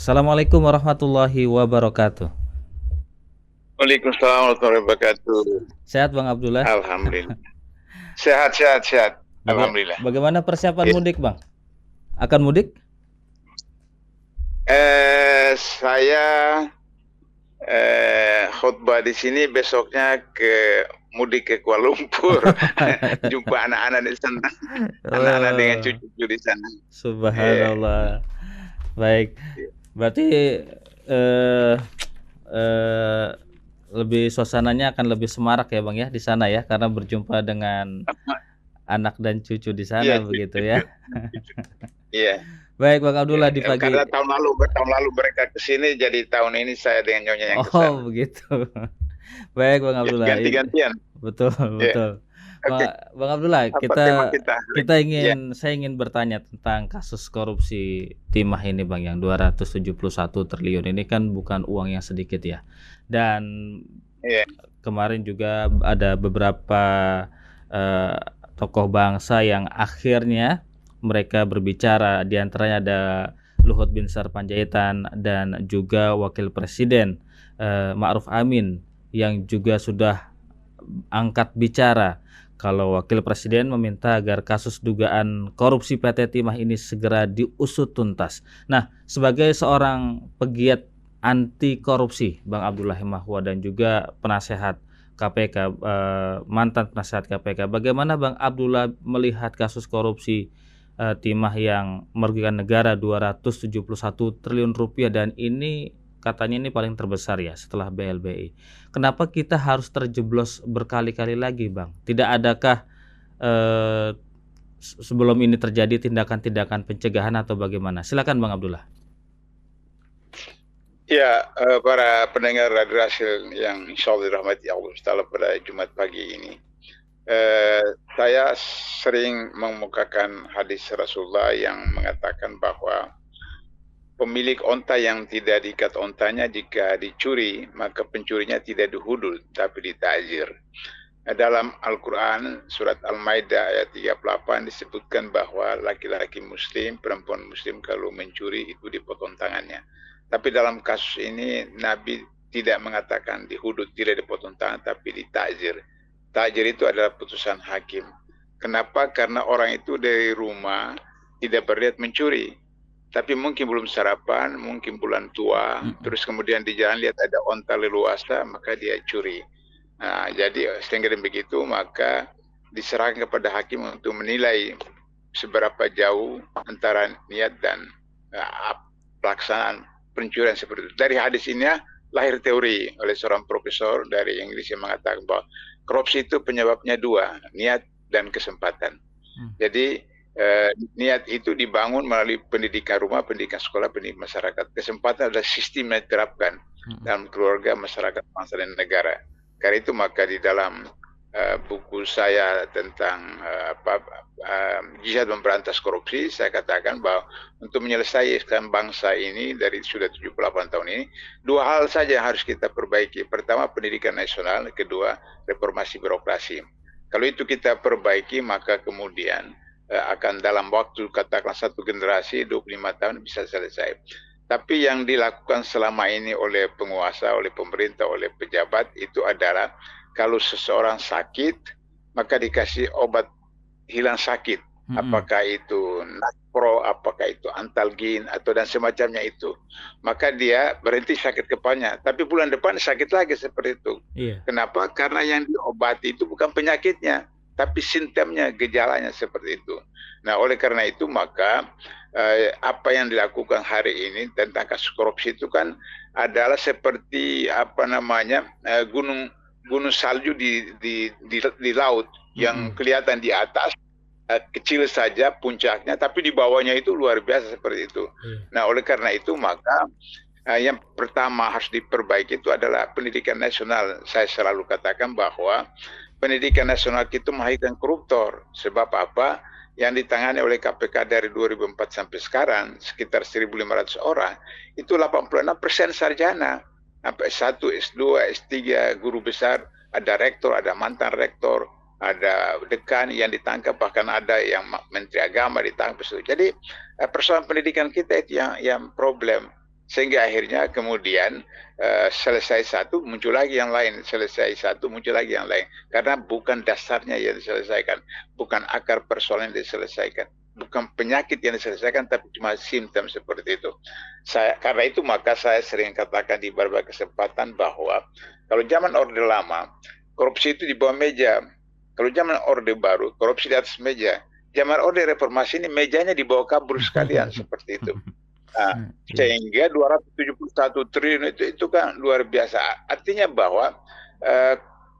Assalamualaikum warahmatullahi wabarakatuh. Waalaikumsalam warahmatullahi wabarakatuh. Sehat Bang Abdullah? Alhamdulillah. Sehat, sehat, sehat. Alhamdulillah. Bagaimana persiapan Ya. mudik Bang? Akan mudik? Saya khutbah di sini, besoknya mudik ke Kuala Lumpur. Jumpa anak-anak di sana. Anak-anak dengan cucu di sana. Subhanallah. Baik. Berarti lebih suasananya akan lebih semarak ya Bang ya di sana ya, karena berjumpa dengan anak dan cucu di sana begitu ya. Iya. Baik Bang Abdullah, di pagi. Karena tahun lalu mereka kesini, jadi tahun ini saya dengan Nyonya yang kesana. Oh begitu. Baik Bang Abdullah. Ganti-gantian. Betul. Okay. Bang Abdullah, saya ingin bertanya tentang kasus korupsi timah ini Bang, yang 271 triliun ini kan bukan uang yang sedikit ya. Dan kemarin juga ada beberapa tokoh bangsa yang akhirnya mereka berbicara, diantaranya ada Luhut Binsar Panjaitan dan juga Wakil Presiden Ma'ruf Amin yang juga sudah angkat bicara kalau Wakil Presiden meminta agar kasus dugaan korupsi PT Timah ini segera diusut tuntas. Nah, sebagai seorang pegiat anti korupsi, Bang Abdullah Himahwa dan juga penasehat KPK, mantan penasehat KPK, bagaimana Bang Abdullah melihat kasus korupsi timah yang merugikan negara 271 triliun rupiah, dan ini katanya ini paling terbesar ya setelah BLBI. Kenapa kita harus terjeblos berkali-kali lagi Bang? Tidak adakah sebelum ini terjadi tindakan-tindakan pencegahan atau bagaimana? Silakan Bang Abdullah. Ya, para pendengar Radio Rasil yang insya Allah dirahmati Allah Ta'ala pada Jumat pagi ini. Saya sering mengemukakan hadis Rasulullah yang mengatakan bahwa pemilik onta yang tidak diikat ontanya jika dicuri, maka pencurinya tidak dihudul tapi ditajir. Dalam Al-Quran surat Al-Maidah ayat 38 disebutkan bahwa laki-laki muslim, perempuan muslim kalau mencuri itu dipotong tangannya. Tapi dalam kasus ini Nabi tidak mengatakan dihudul, tidak dipotong tangan, tapi ditajir. Tajir itu adalah putusan hakim. Kenapa? Karena orang itu dari rumah tidak berniat mencuri, tapi mungkin belum sarapan, mungkin bulan tua, terus kemudian di jalan lihat ada onta leluasa, maka dia curi. Nah, jadi sehingga begitu maka diserahkan kepada hakim untuk menilai seberapa jauh antara niat dan pelaksanaan pencurian seperti itu. Dari hadis ini lahir teori oleh seorang profesor dari Inggris yang mengatakan bahwa korupsi itu penyebabnya dua, niat dan kesempatan. Jadi niat itu dibangun melalui pendidikan rumah, pendidikan sekolah, pendidikan masyarakat. Kesempatan adalah sistem yang diterapkan dalam keluarga, masyarakat, bangsa, dan negara. Karena itu maka di dalam buku saya tentang jihad memberantas korupsi, saya katakan bahwa untuk menyelesaikan bangsa ini dari sudah 78 tahun ini, dua hal saja yang harus kita perbaiki. Pertama, pendidikan nasional. Kedua, reformasi birokrasi. Kalau itu kita perbaiki, maka kemudian akan dalam waktu katakanlah satu generasi 25 tahun bisa selesai. Tapi yang dilakukan selama ini oleh penguasa, oleh pemerintah, oleh pejabat itu adalah kalau seseorang sakit maka dikasih obat hilang sakit, apakah itu Napro, apakah itu Antalgin atau dan semacamnya itu, maka dia berhenti sakit kepalanya, tapi bulan depan sakit lagi seperti itu. Kenapa? Karena yang diobati itu bukan penyakitnya, tapi simptomnya, gejalanya seperti itu. Nah, oleh karena itu maka apa yang dilakukan hari ini tentang kasus korupsi itu kan adalah seperti gunung salju di laut yang kelihatan di atas kecil saja puncaknya, tapi di bawahnya itu luar biasa seperti itu. Nah, oleh karena itu maka yang pertama harus diperbaiki itu adalah pendidikan nasional. Saya selalu katakan bahwa pendidikan nasional itu melahirkan koruptor. Sebab apa? Yang ditangani oleh KPK dari 2004 sampai sekarang sekitar 1.500 orang, itu 86% sarjana. Sampai S1, S2, S3, guru besar, ada rektor, ada mantan rektor, ada dekan yang ditangkap, bahkan ada yang menteri agama ditangkap. Jadi persoalan pendidikan kita itu yang problem. sehingga akhirnya kemudian selesai satu muncul lagi yang lain, selesai satu muncul lagi yang lain, karena bukan dasarnya yang diselesaikan, bukan akar persoalan yang diselesaikan, bukan penyakit yang diselesaikan, tapi cuma simptom seperti itu. Karena itu maka saya sering katakan di berbagai kesempatan bahwa kalau zaman Orde Lama, korupsi itu di bawah meja. Kalau zaman Orde Baru, korupsi di atas meja. Zaman Orde Reformasi ini mejanya di bawah kabur sekalian seperti itu. Nah, sehingga 271 triliun itu kan luar biasa. Artinya bahwa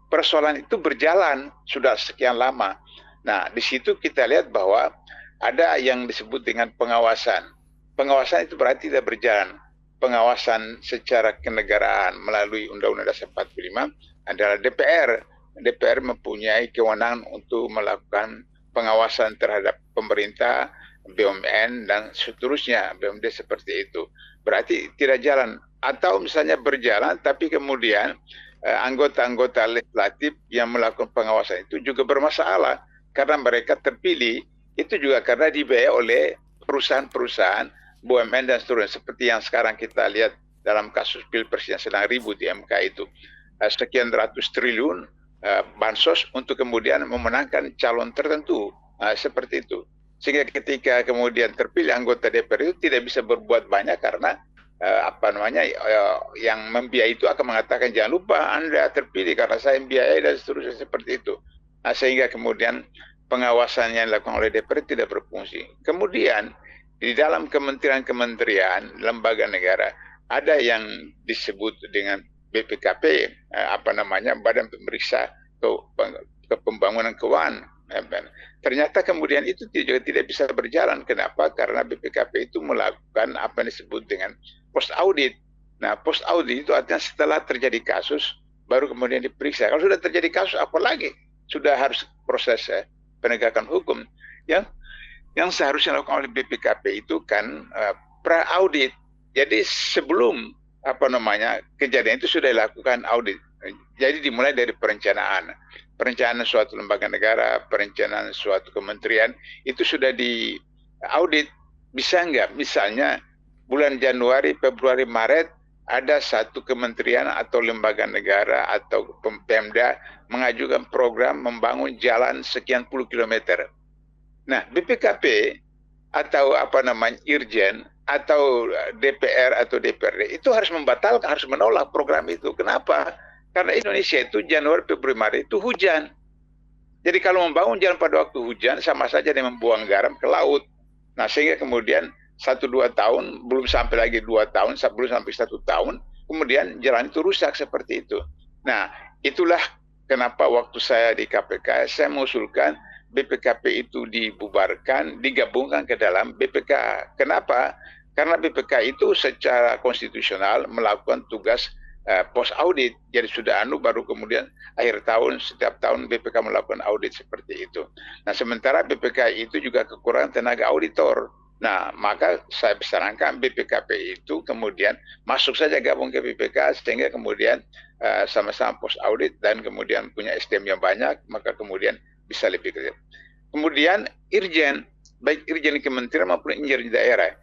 persoalan itu berjalan sudah sekian lama. Nah, di situ kita lihat bahwa ada yang disebut dengan pengawasan. Pengawasan itu berarti tidak berjalan. Pengawasan secara kenegaraan melalui Undang-Undang Dasar 45 adalah DPR. DPR mempunyai kewenangan untuk melakukan pengawasan terhadap pemerintah, BUMN, dan seterusnya, BUMD seperti itu. Berarti tidak jalan. Atau misalnya berjalan, tapi kemudian anggota-anggota legislatif yang melakukan pengawasan itu juga bermasalah. Karena mereka terpilih, itu juga karena dibiayai oleh perusahaan-perusahaan, BUMN dan seterusnya. Seperti yang sekarang kita lihat dalam kasus Pilpres yang sedang ribut di MK itu. Sekian ratus triliun bansos untuk kemudian memenangkan calon tertentu. Seperti itu. Sehingga ketika kemudian terpilih anggota DPR itu tidak bisa berbuat banyak karena yang membiayai itu akan mengatakan jangan lupa Anda terpilih karena saya membiayai dan seterusnya seperti itu. Sehingga kemudian pengawasan yang dilakukan oleh DPR tidak berfungsi. Kemudian di dalam kementerian-kementerian, lembaga negara ada yang disebut dengan BPKP, Badan Pemeriksa Pembangunan Keuangan. Ternyata kemudian itu juga tidak bisa berjalan. Kenapa? Karena BPKP itu melakukan apa yang disebut dengan post audit. Nah, post audit itu artinya setelah terjadi kasus baru kemudian diperiksa. Kalau sudah terjadi kasus, apalagi sudah harus proses penegakan hukum. Yang seharusnya dilakukan oleh BPKP itu kan pra audit. Jadi sebelum kejadian itu sudah dilakukan audit. Jadi dimulai dari perencanaan suatu lembaga negara, perencanaan suatu kementerian, itu sudah di audit. Bisa nggak? Misalnya bulan Januari, Februari, Maret, ada satu kementerian atau lembaga negara atau Pemda mengajukan program membangun jalan sekian puluh kilometer. Nah, BPKP atau Irjen atau DPR atau DPRD itu harus membatalkan, harus menolak program itu. Kenapa? Karena Indonesia itu Januari, Februari, Maret itu hujan. Jadi kalau membangun jalan pada waktu hujan sama saja dengan membuang garam ke laut. Nah, sehingga kemudian 1-2 tahun, belum sampai lagi 2 tahun, belum sampai 1 tahun, kemudian jalan itu rusak seperti itu. Nah, itulah kenapa waktu saya di KPK, saya mengusulkan BPKP itu dibubarkan, digabungkan ke dalam BPK. Kenapa? Karena BPK itu secara konstitusional melakukan tugas post audit. Jadi sudah baru kemudian akhir tahun, setiap tahun BPK melakukan audit seperti itu. Nah, sementara BPK itu juga kekurangan tenaga auditor. Nah, maka saya sarankan BPKP itu kemudian masuk saja gabung ke BPK sehingga kemudian sama-sama post audit dan kemudian punya SDM yang banyak, maka kemudian bisa lebih kecil. Kemudian Irjen, baik Irjen Kementerian maupun Irjen daerah,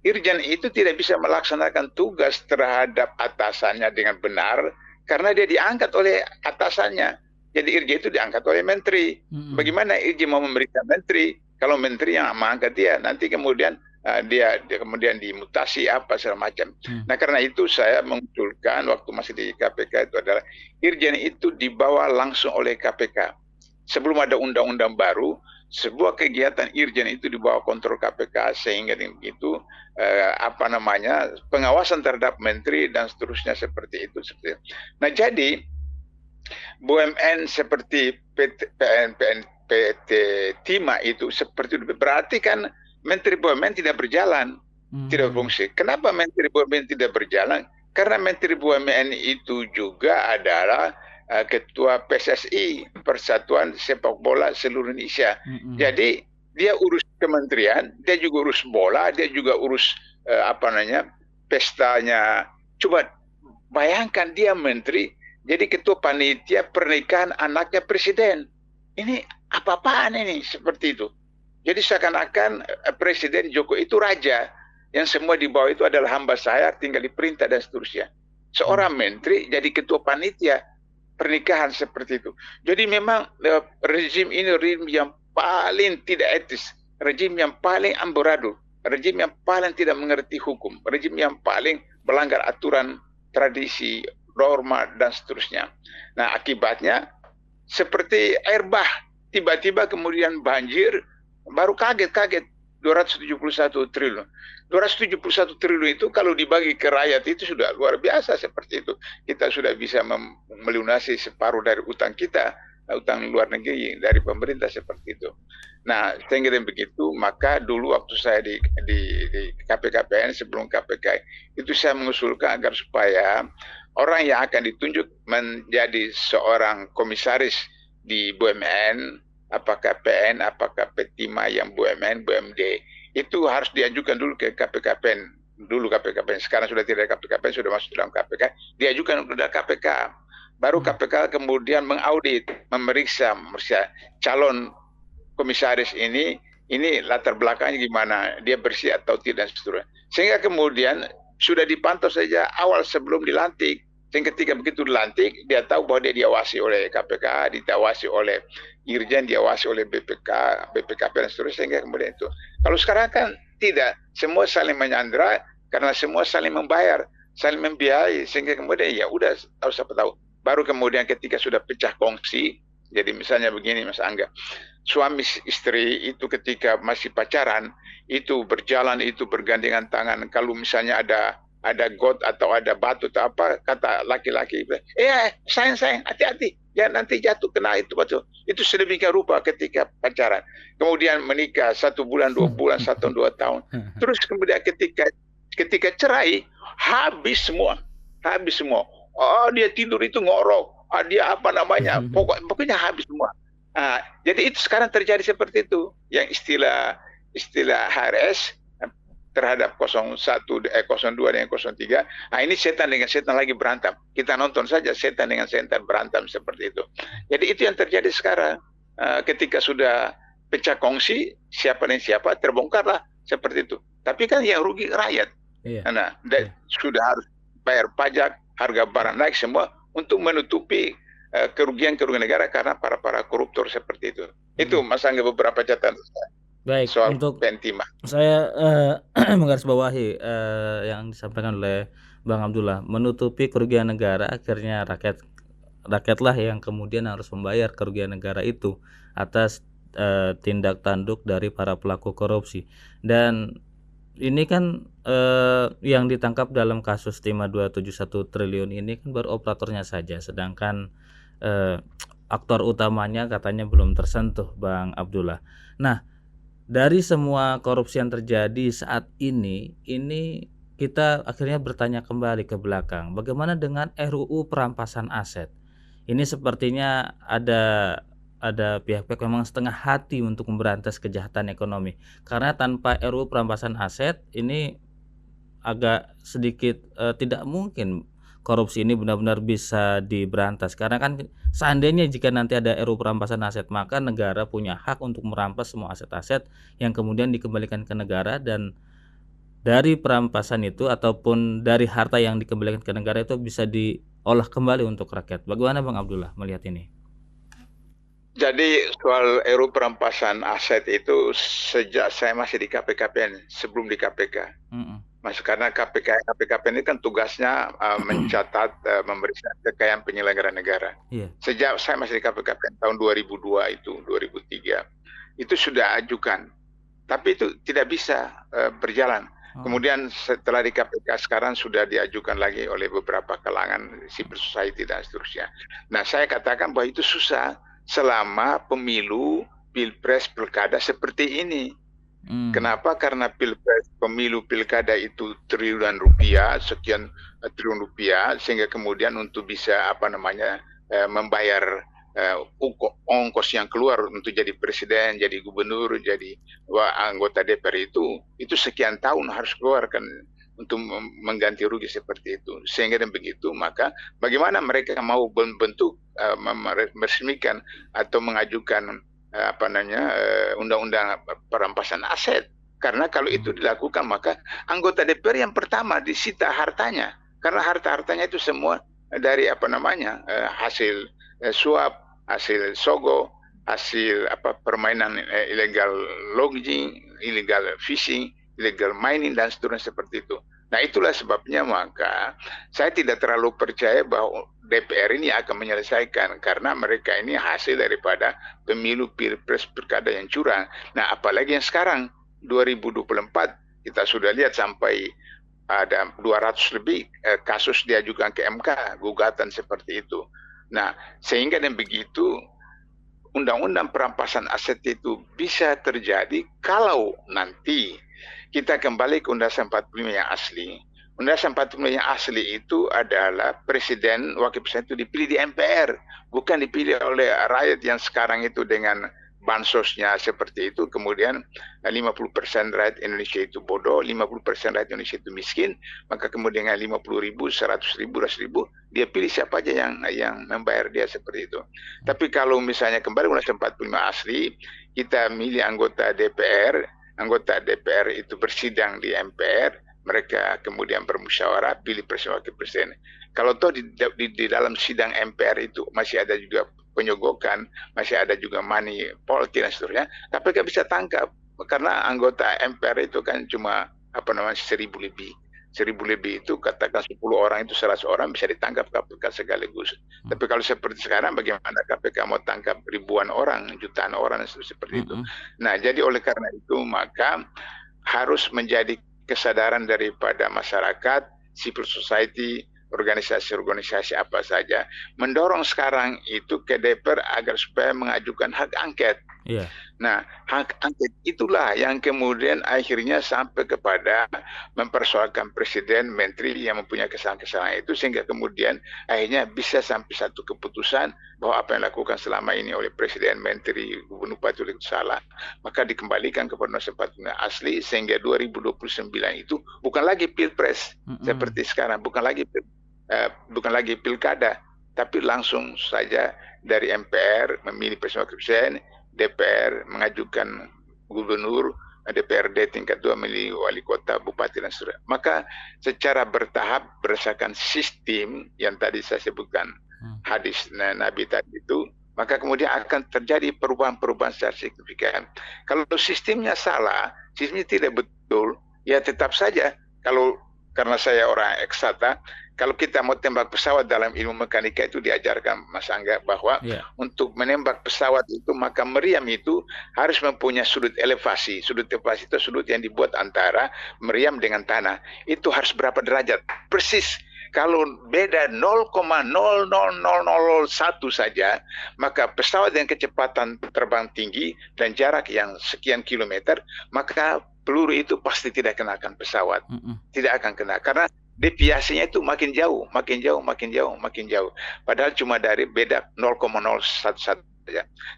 Irjen itu tidak bisa melaksanakan tugas terhadap atasannya dengan benar karena dia diangkat oleh atasannya. Jadi Irjen itu diangkat oleh menteri. Bagaimana Irjen mau memeriksa menteri kalau menteri yang mengangkat dia? Nanti kemudian dia kemudian dimutasi apa segala macam. Nah, karena itu saya mengusulkan waktu masih di KPK itu adalah Irjen itu dibawa langsung oleh KPK. Sebelum ada undang-undang baru, sebuah kegiatan Irjen itu dibawa kontrol KPK sehingga dengan begitu pengawasan terhadap menteri dan seterusnya seperti itu. Nah, jadi BUMN seperti PT Timah itu seperti itu berarti kan menteri BUMN tidak berjalan, tidak berfungsi. Kenapa menteri BUMN tidak berjalan? Karena menteri BUMN itu juga adalah ketua PSSI, Persatuan Sepak Bola Seluruh Indonesia. Jadi dia urus kementerian, dia juga urus bola, dia juga urus pestanya. Coba bayangkan dia menteri, jadi ketua panitia pernikahan anaknya presiden. Ini apa-apaan ini seperti itu. Jadi seakan-akan Presiden Jokowi itu raja. yang semua di bawah itu adalah hamba saya, tinggal diperintah dan seterusnya. Seorang menteri jadi ketua panitia pernikahan seperti itu. Jadi memang rezim ini rezim yang paling tidak etis, rezim yang paling amburadul, rezim yang paling tidak mengerti hukum, rezim yang paling melanggar aturan, tradisi, norma, dan seterusnya. Nah, akibatnya seperti air bah, tiba-tiba kemudian banjir, baru kaget-kaget 271 triliun. 271 triliun itu kalau dibagi ke rakyat itu sudah luar biasa seperti itu. Kita sudah bisa melunasi separuh dari utang kita, utang luar negeri dari pemerintah seperti itu. Nah, sehingga begitu, maka dulu waktu saya di KPKPN sebelum KPK, itu saya mengusulkan agar supaya orang yang akan ditunjuk menjadi seorang komisaris di BUMN, apakah PN, apakah Petima yang BUMN, BUMD, itu harus diajukan dulu ke KPKPN. Dulu KPKPN, sekarang sudah tidak ada KPKPN, sudah masuk dalam KPK, diajukan kepada KPK. Baru KPK kemudian mengaudit, memeriksa calon komisaris ini latar belakangnya gimana, dia bersih atau tidak, seterusnya. Sehingga kemudian sudah dipantau saja awal sebelum dilantik. Sehingga ketika begitu dilantik, dia tahu bahwa dia diawasi oleh KPK, diawasi oleh Irjen, diawasi oleh BPKP dan seterusnya, sehingga kemudian itu. Kalau sekarang kan tidak, semua saling menyandera karena semua saling membayar, saling membiayai, sehingga kemudian ya udah tahu siapa tahu. Baru kemudian ketika sudah pecah kongsi, jadi misalnya begini Mas Angga, suami istri itu ketika masih pacaran, itu berjalan, itu bergandengan tangan. Kalau misalnya ada got atau ada batu atau apa, kata laki-laki, sayang, hati-hati, ya nanti jatuh kena itu batu. Itu sedemikian rupa ketika pacaran. Kemudian menikah 1 bulan, 2 bulan, 1 tahun, 2 tahun. Terus kemudian ketika cerai, habis semua. Oh, dia tidur itu ngorok, dia apa namanya, pokoknya habis semua. Jadi itu sekarang terjadi seperti itu, yang istilah HRS terhadap 01, 02 dengan 03. Ini setan dengan setan lagi berantem. Kita nonton saja setan dengan setan berantem seperti itu. Jadi itu yang terjadi sekarang. Ketika sudah pecah kongsi, siapa dan siapa terbongkarlah seperti itu. Tapi kan yang rugi rakyat. Sudah harus bayar pajak, harga barang naik semua untuk menutupi kerugian negara karena para koruptor seperti itu. Itu Mas Angga beberapa catatan baik soal untuk Pentima. Saya menggarisbawahi yang disampaikan oleh Bang Abdullah, menutupi kerugian negara, akhirnya rakyatlah yang kemudian harus membayar kerugian negara itu atas tindak tanduk dari para pelaku korupsi. Dan ini kan yang ditangkap dalam kasus Timah 271 triliun ini kan baru operatornya saja, sedangkan aktor utamanya katanya belum tersentuh, Bang Abdullah. Nah, dari semua korupsi yang terjadi saat ini kita akhirnya bertanya kembali ke belakang. Bagaimana dengan RUU perampasan aset? Ini sepertinya ada pihak-pihak memang setengah hati untuk memberantas kejahatan ekonomi. Karena tanpa RUU perampasan aset ini agak sedikit tidak mungkin korupsi ini benar-benar bisa diberantas. Karena kan seandainya jika nanti ada RUU perampasan aset, maka negara punya hak untuk merampas semua aset-aset yang kemudian dikembalikan ke negara, dan dari perampasan itu ataupun dari harta yang dikembalikan ke negara itu bisa diolah kembali untuk rakyat. Bagaimana Bang Abdullah melihat ini? Jadi soal RUU perampasan aset itu sejak saya masih di KPKPN, sebelum di KPK. Karena KPKPN ini kan tugasnya mencatat, memeriksa kekayaan penyelenggara negara. Sejak saya masih di KPKPN tahun 2002 itu, 2003, itu sudah ajukan. Tapi itu tidak bisa berjalan. Kemudian setelah di KPK sekarang sudah diajukan lagi oleh beberapa kalangan civil society dan seterusnya. Nah, saya katakan bahwa itu susah selama pemilu, pilpres, pilkada seperti ini. Kenapa? Karena pemilu pilkada itu triliunan rupiah, sekian triliun rupiah, sehingga kemudian untuk bisa membayar ongkos yang keluar untuk jadi presiden, jadi gubernur, jadi anggota DPR itu sekian tahun harus keluarkan untuk mengganti rugi seperti itu. Sehingga dan begitu, maka bagaimana mereka mau membentuk, meresmikan atau mengajukan undang-undang perampasan aset, Karena kalau itu dilakukan maka anggota DPR yang pertama disita hartanya. Karena harta-hartanya itu semua dari hasil suap, hasil sogo, hasil permainan illegal logging, illegal fishing, illegal mining dan seterusnya seperti itu. Nah itulah sebabnya maka saya tidak terlalu percaya bahwa DPR ini akan menyelesaikan karena mereka ini hasil daripada pemilu pilpres pilkada yang curang. Nah apalagi yang sekarang 2024 kita sudah lihat sampai ada 200 lebih kasus diajukan ke MK, gugatan seperti itu. Nah sehingga dengan begitu undang-undang perampasan aset itu bisa terjadi kalau nanti kita kembali ke Undang-Undang 45 yang asli. Undang-Undang 45 yang asli itu adalah presiden, wakil presiden itu dipilih di MPR, bukan dipilih oleh rakyat yang sekarang itu dengan bansosnya seperti itu, kemudian 50% rakyat Indonesia itu bodoh, 50% rakyat Indonesia itu miskin, maka kemudian 50 ribu, 100 ribu, 100 ribu, dia pilih siapa aja yang membayar dia seperti itu. Tapi kalau misalnya kembali Undang-Undang 45 asli, kita milih anggota DPR itu bersidang di MPR, mereka kemudian bermusyawarah, pilih presiden wakil presiden. Kalau toh di dalam sidang MPR itu masih ada juga penyogokan, masih ada juga money politik dan seterusnya, KPK bisa tangkap karena anggota MPR itu kan cuma 1.000 lebih. 1.000 lebih itu katakan 10 orang itu 100 orang bisa ditangkap KPK sekaligus. Tapi kalau seperti sekarang bagaimana KPK mau tangkap ribuan orang, jutaan orang seperti itu. Nah, jadi oleh karena itu maka harus menjadi kesadaran daripada masyarakat, civil society, organisasi-organisasi apa saja mendorong sekarang itu ke DPR agar supaya mengajukan hak angket. Yeah. Nah, hak angket itulah yang kemudian akhirnya sampai kepada mempersoalkan presiden, menteri yang mempunyai kesalahan-kesalahan itu sehingga kemudian akhirnya bisa sampai satu keputusan bahwa apa yang dilakukan selama ini oleh presiden, menteri, gubernur, bupati itu salah, maka dikembalikan kepada Undang-Undang asli sehingga 2029 itu bukan lagi pilpres seperti sekarang, bukan lagi pilkada, tapi langsung saja dari MPR memilih presiden wakil presiden, DPR mengajukan gubernur, DPRD tingkat 2 memilih wali kota, bupati dan seterusnya. Maka secara bertahap berdasarkan sistem yang tadi saya sebutkan hadis Nabi tadi itu, maka kemudian akan terjadi perubahan-perubahan secara signifikan. Kalau sistemnya salah, sistemnya tidak betul, ya tetap saja karena saya orang eksata, kalau kita mau tembak pesawat dalam ilmu mekanika itu diajarkan Mas Angga bahwa untuk menembak pesawat itu maka meriam itu harus mempunyai sudut elevasi. Sudut elevasi itu sudut yang dibuat antara meriam dengan tanah. Itu harus berapa derajat? Persis. Kalau beda 0,00001 saja, maka pesawat dengan kecepatan terbang tinggi dan jarak yang sekian kilometer, maka peluru itu pasti tidak kenakan pesawat. Tidak akan kena. Karena deviasinya itu makin jauh. Padahal cuma dari beda 0,011 saja.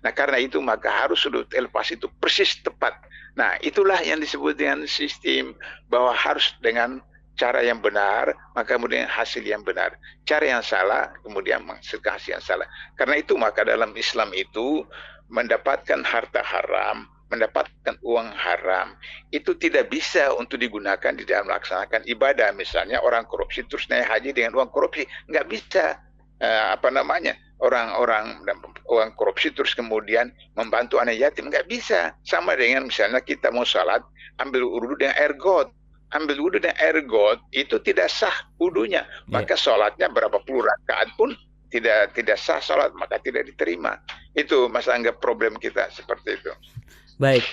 Nah karena itu maka harus sudut elevasi itu persis tepat. Nah itulah yang disebut dengan sistem bahwa harus dengan cara yang benar, maka kemudian hasil yang benar. Cara yang salah, kemudian menghasilkan hasil yang salah. Karena itu maka dalam Islam itu mendapatkan harta haram, mendapatkan uang haram, itu tidak bisa untuk digunakan di dalam melaksanakan ibadah. Misalnya orang korupsi terus naik haji dengan uang korupsi, nggak bisa. Orang-orang uang korupsi terus kemudian membantu anak yatim, nggak bisa. Sama dengan misalnya kita mau salat, ambil wudhu dengan air got. Ambil wudhu dengan air got itu tidak sah wudhunya, maka sholatnya berapa puluh rakaat pun tidak sah sholat, maka tidak diterima. Itu Mas Angga problem kita seperti itu. Baik,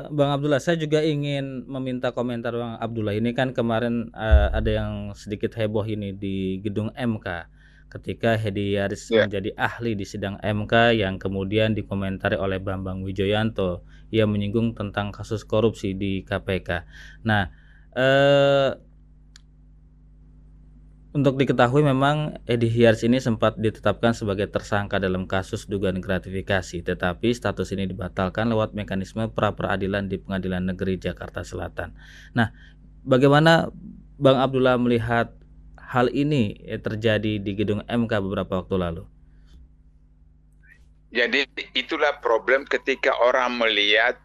Bang Abdullah, saya juga ingin meminta komentar Bang Abdullah. Ini kan kemarin ada yang sedikit heboh ini di gedung MK ketika Hedi Yaris menjadi ahli di sidang MK yang kemudian dikomentari oleh Bambang Wijoyanto. Ia menyinggung tentang kasus korupsi di KPK. Nah, untuk diketahui memang Hedi Yaris ini sempat ditetapkan sebagai tersangka dalam kasus dugaan gratifikasi, tetapi status ini dibatalkan lewat mekanisme pra-peradilan di Pengadilan Negeri Jakarta Selatan. Nah, bagaimana Bang Abdullah melihat hal ini terjadi di gedung MK beberapa waktu lalu? Jadi itulah problem ketika orang melihat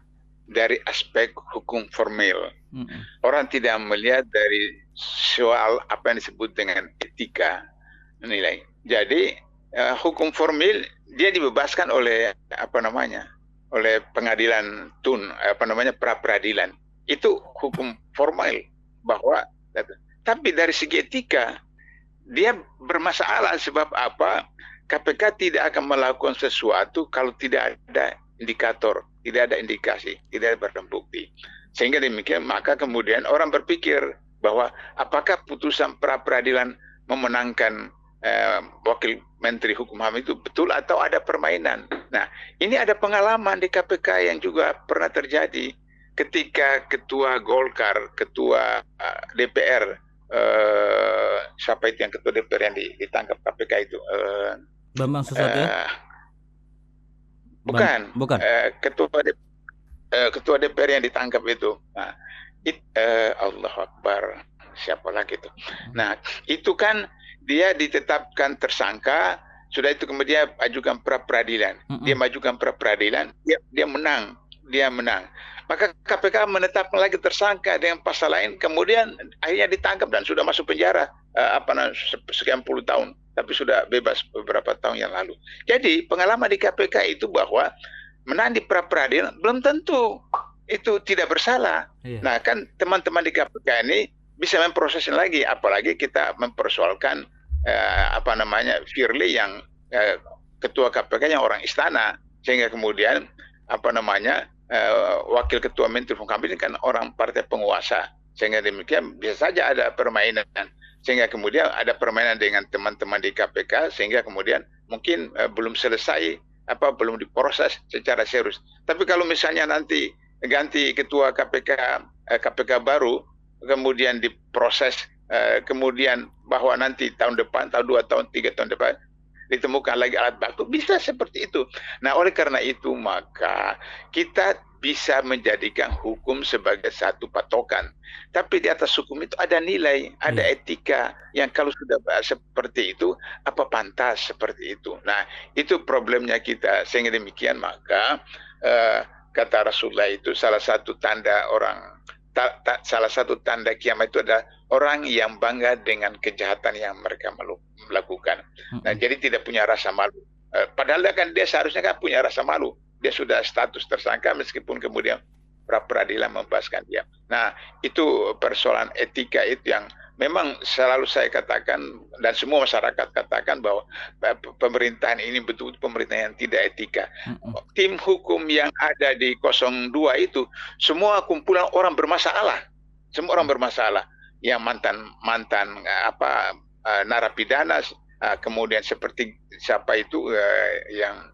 dari aspek hukum formil. Orang tidak melihat dari soal apa yang disebut dengan etika nilai. Jadi hukum formil dia dibebaskan oleh oleh pengadilan pra peradilan. Itu hukum formal bahwa, tapi dari segi etika dia bermasalah. Sebab apa? KPK tidak akan melakukan sesuatu kalau tidak ada indikator, tidak ada indikasi, tidak ada barang bukti. Sehingga demikian maka kemudian orang berpikir bahwa apakah putusan pra peradilan memenangkan wakil Menteri Hukum HAM itu betul atau ada permainan. Nah, ini ada pengalaman di KPK yang juga pernah terjadi ketika ketua Golkar, ketua DPR, siapa itu yang ketua DPR yang ditangkap KPK itu? Bambang Susatyo? Bukan. Ketua DPR yang ditangkap itu. Nah, Allahu Akbar. Siapa lagi itu? Nah, itu kan dia ditetapkan tersangka, sudah itu kemudian ajukan pra peradilan. Dia majukan pra peradilan, dia menang. Maka KPK menetapkan lagi tersangka dengan pasal lain, kemudian akhirnya ditangkap dan sudah masuk penjara sekian puluh tahun, tapi sudah bebas beberapa tahun yang lalu. Jadi pengalaman di KPK itu bahwa menang di pra peradilan belum tentu itu tidak bersalah. Nah, kan teman-teman di KPK ini bisa memprosesnya lagi, apalagi kita mempersoalkan Firly yang ketua KPK yang orang istana, sehingga kemudian wakil ketua Menteri Hukum ini kan orang partai penguasa, sehingga demikian bisa saja ada permainan, sehingga kemudian ada permainan dengan teman-teman di KPK, sehingga kemudian mungkin belum selesai belum diproses secara serius. Tapi kalau misalnya nanti ganti ketua KPK baru, kemudian diproses, kemudian bahwa nanti tahun depan, tahun 2 tahun, 3 tahun depan ditemukan lagi alat batu, bisa seperti itu. Nah, oleh karena itu maka kita bisa menjadikan hukum sebagai satu patokan. Tapi di atas hukum itu ada nilai, ada etika yang kalau sudah seperti itu, apa pantas seperti itu. Nah, itu problemnya kita. Sehingga demikian maka kata Rasulullah itu salah satu tanda kiamat itu adalah orang yang bangga dengan kejahatan yang mereka melakukan. Nah, jadi tidak punya rasa malu. Padahal kan dia seharusnya kan punya rasa malu. Dia sudah status tersangka meskipun kemudian pra peradilan membebaskan dia. Nah, itu persoalan etika itu yang memang selalu saya katakan dan semua masyarakat katakan bahwa pemerintahan ini betul pemerintahan yang tidak etika. Tim hukum yang ada di 02 itu semua kumpulan orang bermasalah. Semua orang bermasalah. Yang mantan narapidana, kemudian seperti siapa itu yang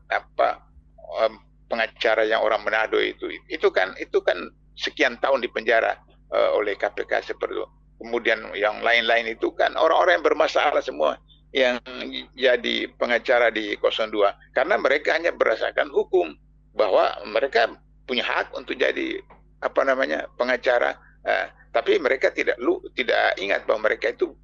pengacara yang orang Manado itu kan sekian tahun di penjara oleh KPK seperti itu. Kemudian yang lain-lain itu kan orang-orang yang bermasalah semua yang jadi pengacara di 02 karena mereka hanya berdasarkan hukum bahwa mereka punya hak untuk jadi pengacara, tapi mereka tidak ingat bahwa mereka itu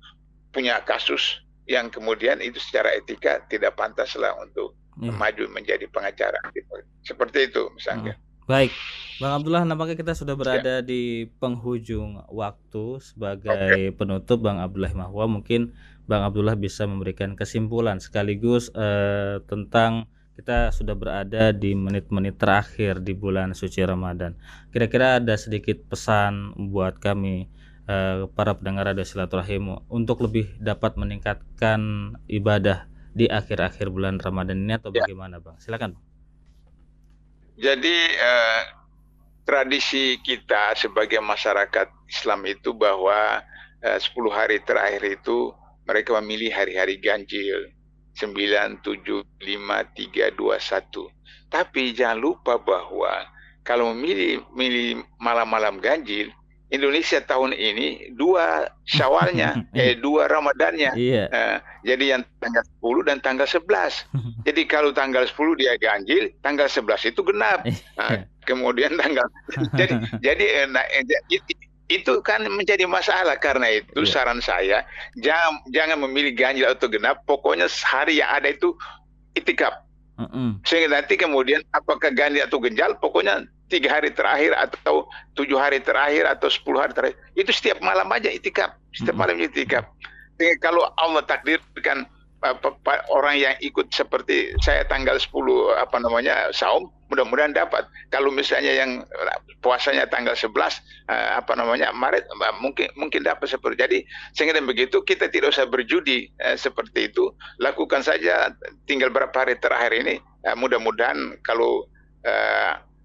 punya kasus yang kemudian itu secara etika tidak pantaslah untuk maju menjadi pengacara. Seperti itu misalnya. Baik, Bang Abdullah, nampaknya kita sudah berada di penghujung waktu. Sebagai penutup, Bang Abdullah Mahwa, mungkin Bang Abdullah bisa memberikan kesimpulan sekaligus tentang kita sudah berada di menit-menit terakhir di bulan suci Ramadan. Kira-kira ada sedikit pesan buat kami para pendengar Radio Silaturahim untuk lebih dapat meningkatkan ibadah di akhir-akhir bulan Ramadan ini atau bagaimana, Bang? Silakan, Bang. Jadi tradisi kita sebagai masyarakat Islam itu bahwa 10 hari terakhir itu mereka memilih hari-hari ganjil 9, 7, 5, 3, 2, 1. Tapi jangan lupa bahwa kalau memilih malam-malam ganjil, Indonesia tahun ini 2 Syawalnya, 2 Ramadannya. Jadi yang tanggal 10 dan tanggal 11. Jadi kalau tanggal 10 dia ganjil, tanggal 11 itu genap. Kemudian jadi itu kan menjadi masalah. Karena itu saran saya jangan memilih ganjil atau genap, pokoknya hari yang ada itu itikaf. Sehingga nanti kemudian apakah ganjil atau genjal, pokoknya 3 hari terakhir atau 7 hari terakhir atau 10 hari terakhir. Itu setiap malam aja itikaf, setiap malam itikaf. Kalau Allah takdirkan orang yang ikut seperti saya tanggal 10 saum, mudah-mudahan dapat. Kalau misalnya yang puasanya tanggal 11 Maret, mungkin dapat seperti. Jadi sehingga begitu kita tidak usah berjudi seperti itu. Lakukan saja tinggal berapa hari terakhir ini. Mudah-mudahan kalau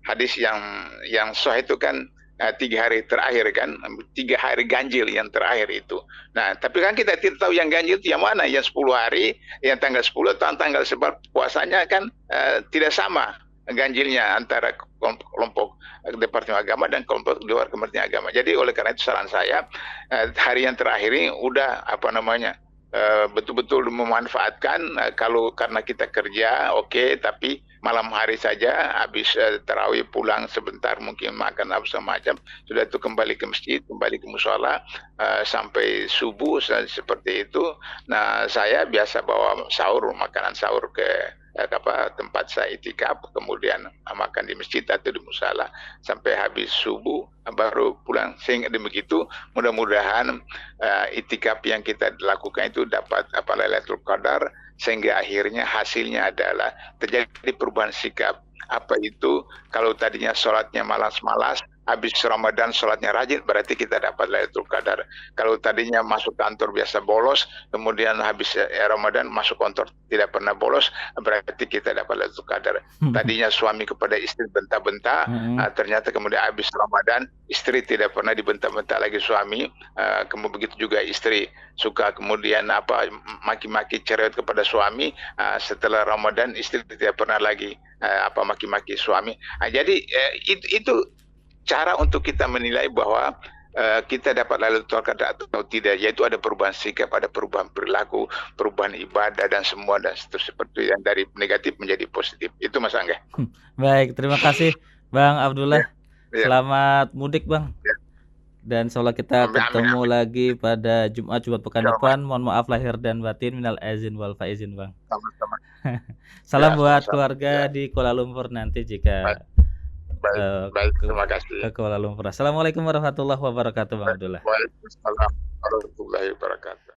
hadis yang sahih itu kan 3 hari terakhir kan, 3 hari ganjil yang terakhir itu. Nah, tapi kan kita tidak tahu yang ganjil itu yang mana, yang 10 hari, yang tanggal 10 atau tanggal 11 puasanya kan tidak sama ganjilnya antara kelompok Departemen Agama dan kelompok di luar Kementerian Agama. Jadi oleh karena itu saran saya hari yang terakhir ini udah betul-betul memanfaatkan kalau karena kita kerja oke, tapi malam hari saja habis tarawih pulang sebentar mungkin makan apa semacam, sudah itu kembali ke masjid, kembali ke mushola sampai subuh seperti itu. Nah, saya biasa bawa makanan sahur ke tempat saya itikaf, kemudian makan di masjid atau di musala sampai habis subuh baru pulang. Sehingga demikitu mudah-mudahan itikaf yang kita lakukan itu dapat Lailatul Qadar, sehingga akhirnya hasilnya adalah terjadi perubahan sikap. Apa itu? Kalau tadinya sholatnya malas-malas, habis Ramadan sholatnya rajin, berarti kita dapat Lailatul Qadar. Kalau tadinya masuk kantor biasa bolos, kemudian habis Ramadan masuk kantor tidak pernah bolos, berarti kita dapat Lailatul Qadar. Tadinya suami kepada istri bentak-bentak, ternyata kemudian habis Ramadan istri tidak pernah dibentak-bentak lagi suami. Kemudian begitu juga istri suka kemudian maki-maki cerewet kepada suami, setelah Ramadan istri tidak pernah lagi maki-maki suami. Jadi itu cara untuk kita menilai bahwa kita dapat Lailatul Qadar atau tidak, yaitu ada perubahan sikap, ada perubahan perilaku, perubahan ibadah dan semua, dan seperti yang dari negatif menjadi positif. Itu Mas Angga. Baik, terima kasih Bang Abdullah. Selamat mudik Bang. Dan insyaallah kita ketemu lagi pada Jumat pekan depan. Mohon maaf lahir dan batin, minal aizin wal faizin Bang. Sama-sama. Salam buat keluarga di Kuala Lumpur nanti jika Baik, terima kasih. Ke Kuala Lumpur. Assalamualaikum warahmatullahi wabarakatuh Bang Abdullah. Waalaikumsalam warahmatullahi wabarakatuh.